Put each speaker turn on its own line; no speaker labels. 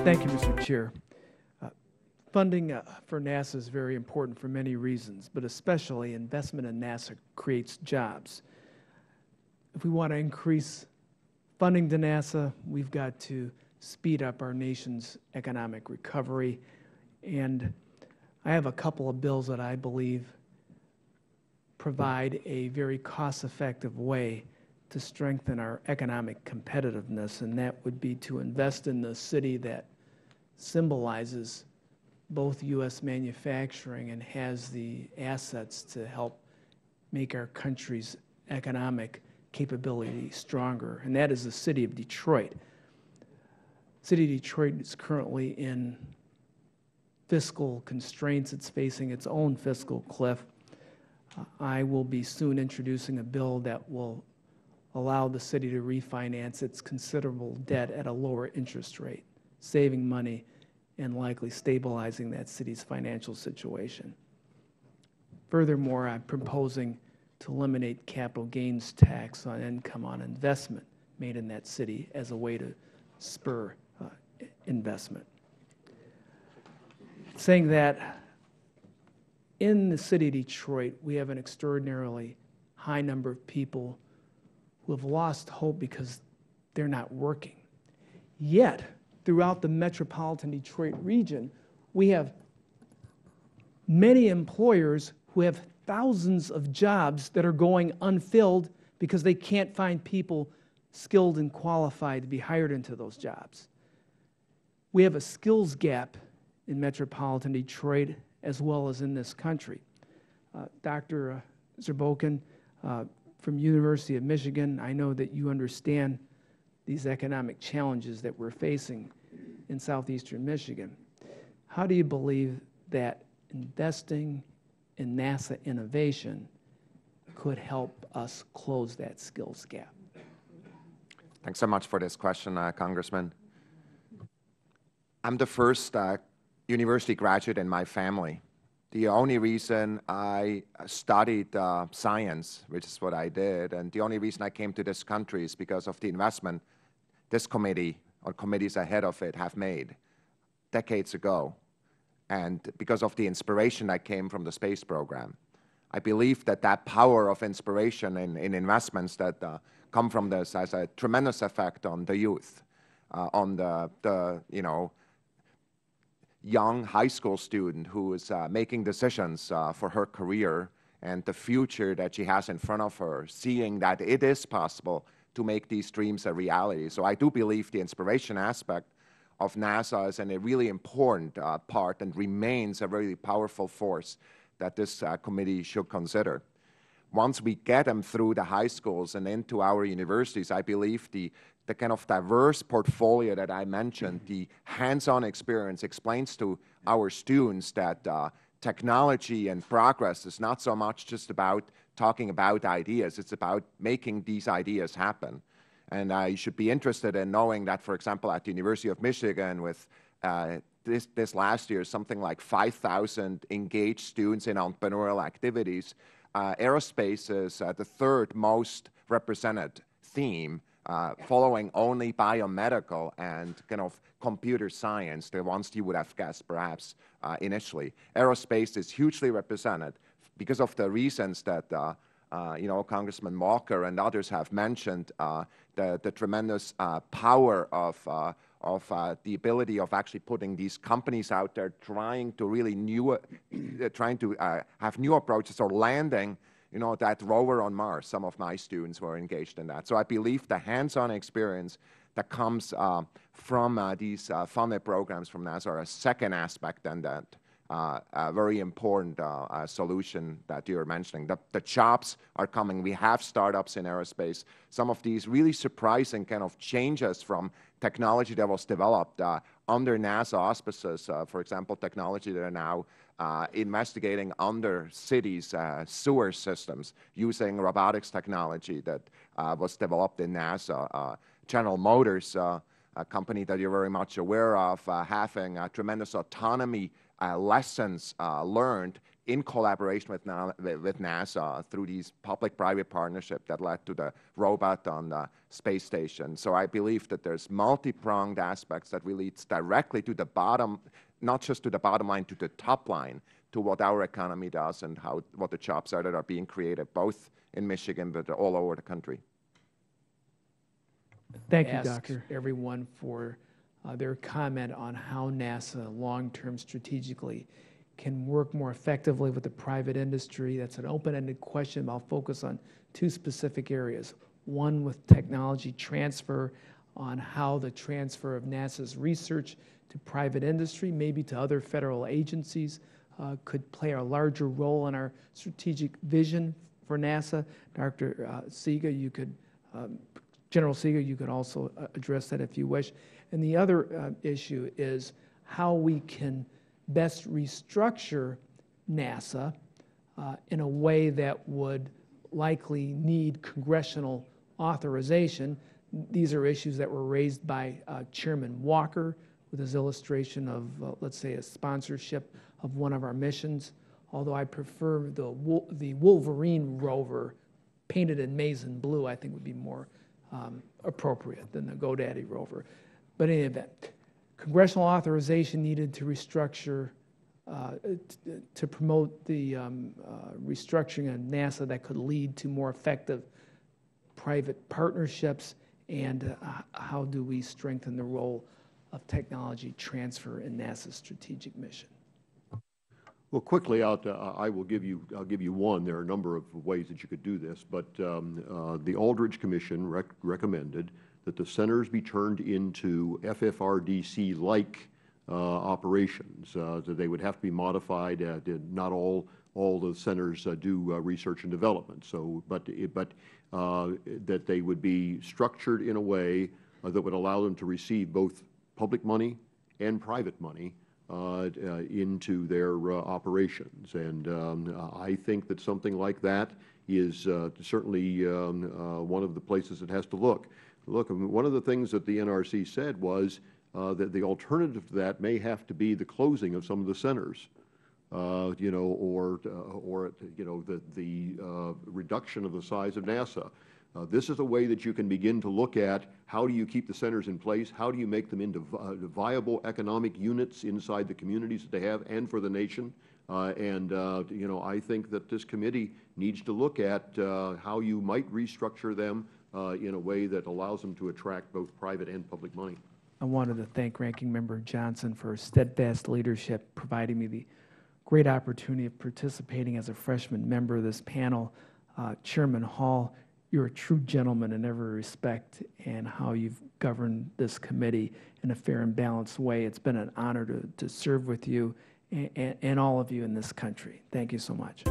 Thank you, Mr. Chair. Funding for NASA is very important for many reasons, but especially investment in NASA creates jobs. If we want to increase funding to NASA, we've got to speed up our nation's economic recovery. And I have a couple of bills that I believe provide a very cost-effective way to strengthen our economic competitiveness, and that would be to invest in the city that symbolizes both U.S. manufacturing and has the assets to help make our country's economic capability stronger, and that is the city of Detroit. The city of Detroit is currently in fiscal constraints. It's facing its own fiscal cliff. I will be soon introducing a bill that will allow the city to refinance its considerable debt at a lower interest rate, saving money and likely stabilizing that city's financial situation. Furthermore, I'm proposing to eliminate capital gains tax on income on investment made in that city as a way to spur investment. Saying that, in the city of Detroit, we have an extraordinarily high number of people who have lost hope because they're not working. Yet, throughout the metropolitan Detroit region, we have many employers who have thousands of jobs that are going unfilled because they can't find people skilled and qualified to be hired into those jobs. We have a skills gap in metropolitan Detroit as well as in this country. Dr. Zurbuchen from University of Michigan, I know that you understand these economic challenges that we're facing in southeastern Michigan. How do you believe that investing in NASA innovation could help us close that skills gap?
Thanks so much for this question, Congressman. I'm the first university graduate in my family. The only reason I studied science, which is what I did, and the only reason I came to this country is because of the investment this committee or committees ahead of it have made decades ago, and because of the inspiration that came from the space program. I believe that that power of inspiration in investments that come from this has a tremendous effect on the youth, on the young high school student who is making decisions for her career and the future that she has in front of her, seeing that it is possible to make these dreams a reality. So I do believe the inspiration aspect of NASA is a really important part and remains a really powerful force that this committee should consider. Once we get them through the high schools and into our universities, I believe the kind of diverse portfolio that I mentioned, the hands-on experience explains to our students that technology and progress is not so much just about talking about ideas, it's about making these ideas happen. And you should be interested in knowing that, for example, at the University of Michigan with this last year, something like 5,000 engaged students in entrepreneurial activities, aerospace is the third most represented theme, following only biomedical and kind of computer science, the ones you would have guessed perhaps initially. Aerospace is hugely represented because of the reasons that Congressman Walker and others have mentioned, the tremendous power of the ability of actually putting these companies out there trying to really have new approaches or landing that rover on Mars. Some of my students were engaged in that. So I believe the hands-on experience that comes from these funded programs from NASA are a second aspect than that. A very important solution that you're mentioning. The jobs are coming. We have startups in aerospace. Some of these really surprising kind of changes from technology that was developed under NASA auspices, for example, technology that are now investigating under cities' sewer systems using robotics technology that was developed in NASA. General Motors, a company that you're very much aware of, having tremendous autonomy lessons learned in collaboration with NASA through these public-private partnerships that led to the robot on the space station. So I believe that there's multi-pronged aspects that leads directly to the bottom, not just to the bottom line, to the top line, to what our economy does and what the jobs are that are being created, both in Michigan but all over the country.
Thank you, Doctor. Everyone for their comment on how NASA long-term strategically can work more effectively with the private industry. That's an open-ended question. I'll focus on two specific areas. One with technology transfer, on how the transfer of NASA's research to private industry, maybe to other federal agencies, could play a larger role in our strategic vision for NASA. Dr. Sega, you could, General Sega, you could also address that if you wish. And the other issue is how we can best restructure NASA in a way that would likely need congressional authorization. These are issues that were raised by Chairman Walker with his illustration of, let's say, a sponsorship of one of our missions, although I prefer the Wolverine rover painted in maize and blue, I think would be more appropriate than the GoDaddy rover. But in any event, congressional authorization needed to restructure, to promote the restructuring of NASA that could lead to more effective private partnerships, and how do we strengthen the role of technology transfer in NASA's strategic mission?
Well, quickly, I will give you. I'll give you one. There are a number of ways that you could do this, but the Aldrich Commission recommended that the centers be turned into FFRDC-like operations. That they would have to be modified. Not all the centers do research and development. So, but that they would be structured in a way that would allow them to receive both public money and private money into their operations. And I think that something like that is certainly one of the places that has to look. Look, I mean, one of the things that the NRC said was that the alternative to that may have to be the closing of some of the centers, you know, or you know, the reduction of the size of NASA. This is a way that you can begin to look at how do you keep the centers in place, how do you make them into viable economic units inside the communities that they have and for the nation. You know, I think that this committee needs to look at how you might restructure them in a way that allows them to attract both private and public money.
I wanted to thank Ranking Member Johnson for his steadfast leadership, providing me the great opportunity of participating as a freshman member of this panel. Chairman Hall, you're a true gentleman in every respect, and how you've governed this committee in a fair and balanced way. It's been an honor to serve with you and all of you in this country. Thank you so much.